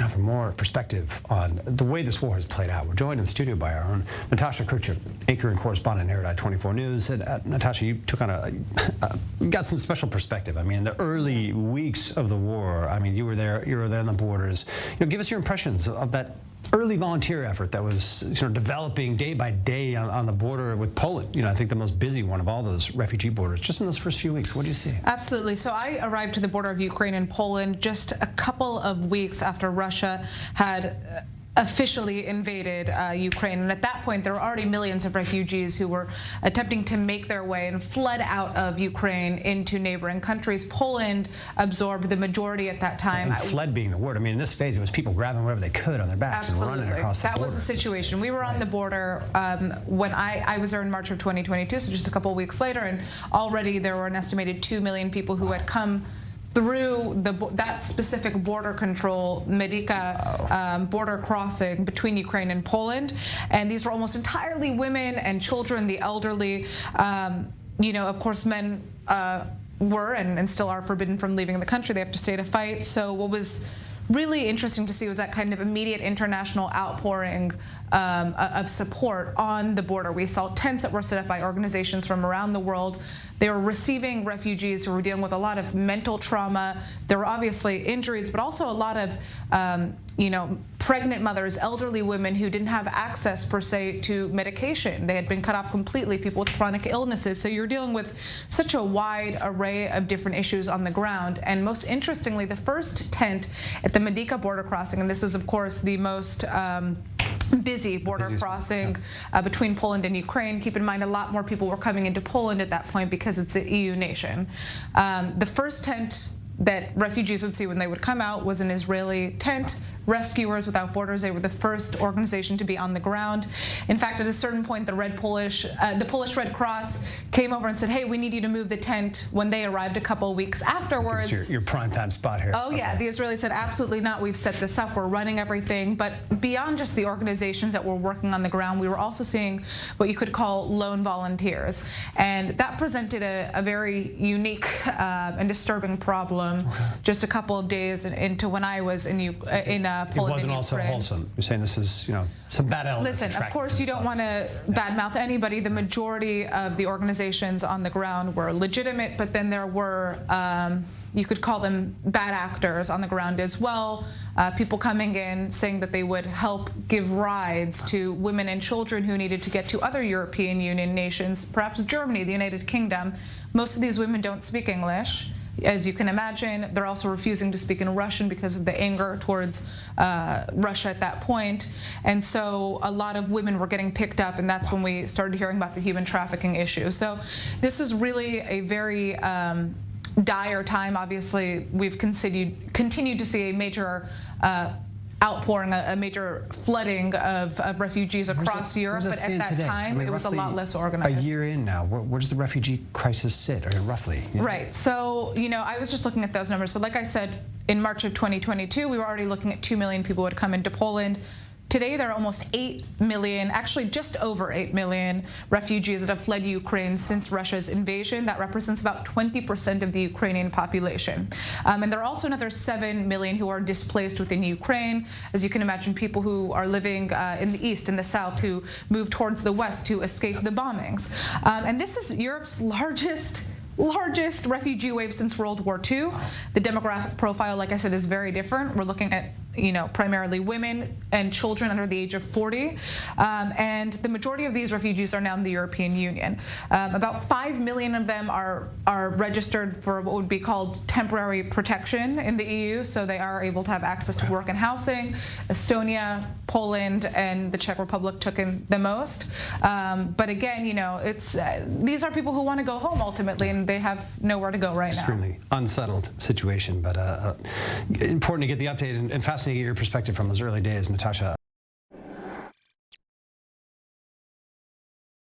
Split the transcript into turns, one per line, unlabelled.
Now, for more perspective on the way this war has played out, we're joined in the studio by our own Natasha Kirtchuk, anchor and correspondent at Erudite 24 News. And, Natasha, you took on you got some special perspective. I mean, in the early weeks of the war, I mean, you were there on the borders. Give us your impressions of that early volunteer effort that was developing day by day on the border with Poland. I think the most busy one of all those refugee borders. Just in those first few weeks, what do you see?
Absolutely. So I arrived to the border of Ukraine and Poland just a couple of weeks after Russia had officially invaded Ukraine. And at that point, there were already millions of refugees who were attempting to make their way and fled out of Ukraine into neighboring countries. Poland absorbed the majority at that time.
And fled being the word. I mean, in this phase, it was people grabbing whatever they could on their backs and running across the border.
That was the situation. We were on the border when I was there in March of 2022, so just a couple of weeks later, and already there were an estimated 2 million people who had come through that specific border control, Medica border crossing between Ukraine and Poland. And these were almost entirely women and children, the elderly. Of course, men were and still are forbidden from leaving the country. They have to stay to fight. So what was really interesting to see was that kind of immediate international outpouring of support on the border. We saw tents that were set up by organizations from around the world. They were receiving refugees who were dealing with a lot of mental trauma. There were obviously injuries, but also a lot of pregnant mothers, elderly women who didn't have access per se to medication. They had been cut off completely, people with chronic illnesses. So you're dealing with such a wide array of different issues on the ground. And most interestingly, the first tent at the Medica border crossing, and this is of course the most busy border crossing between Poland and Ukraine. Keep in mind, a lot more people were coming into Poland at that point because it's an EU nation. The first tent that refugees would see when they would come out was an Israeli tent. Rescuers Without Borders, they were the first organization to be on the ground. In fact, at a certain point, the Polish Red Cross came over and said, "Hey, we need you to move the tent," when they arrived a couple of weeks afterwards.
It's your prime time spot here.
Oh, yeah. The Israelis said, absolutely not. We've set this up. We're running everything. But beyond just the organizations that were working on the ground, we were also seeing what you could call lone volunteers. And that presented a very unique and disturbing problem just a couple of days into when I was in Poland.
It wasn't also wholesome. You're saying this is, some bad elements.
Listen, of course, you don't want to badmouth anybody. The majority of the organizations on the ground were legitimate, but then there were, you could call them bad actors on the ground as well. People coming in saying that they would help give rides to women and children who needed to get to other European Union nations, perhaps Germany, the United Kingdom. Most of these women don't speak English. As you can imagine, they're also refusing to speak in Russian because of the anger towards Russia at that point. And so a lot of women were getting picked up, and that's when we started hearing about the human trafficking issue. So this was really a very dire time. Obviously, we've continued to see a major outpouring, a major flooding of refugees across Europe, but at that time it was a lot less organized.
A year in now, where does the refugee crisis sit, or roughly?
Right. So, I was just looking at those numbers. So like I said, in March of 2022, we were already looking at 2 million people who had come into Poland. Today, there are almost 8 million, actually just over 8 million refugees that have fled Ukraine since Russia's invasion. That represents about 20% of the Ukrainian population. And there are also another 7 million who are displaced within Ukraine. As you can imagine, people who are living in the east and the south who move towards the west to escape the bombings. And this is Europe's largest refugee wave since World War II. The demographic profile, like I said, is very different. We're looking at primarily women and children under the age of 40. And the majority of these refugees are now in the European Union. About 5 million of them are registered for what would be called temporary protection in the EU, so they are able to have access to work and housing. Estonia, Poland, and the Czech Republic took in the most. But again, these are people who want to go home ultimately, and they have nowhere to go right now.
Extremely unsettled situation, but important to get the update and fascinating to get your perspective from those early days, Natasha.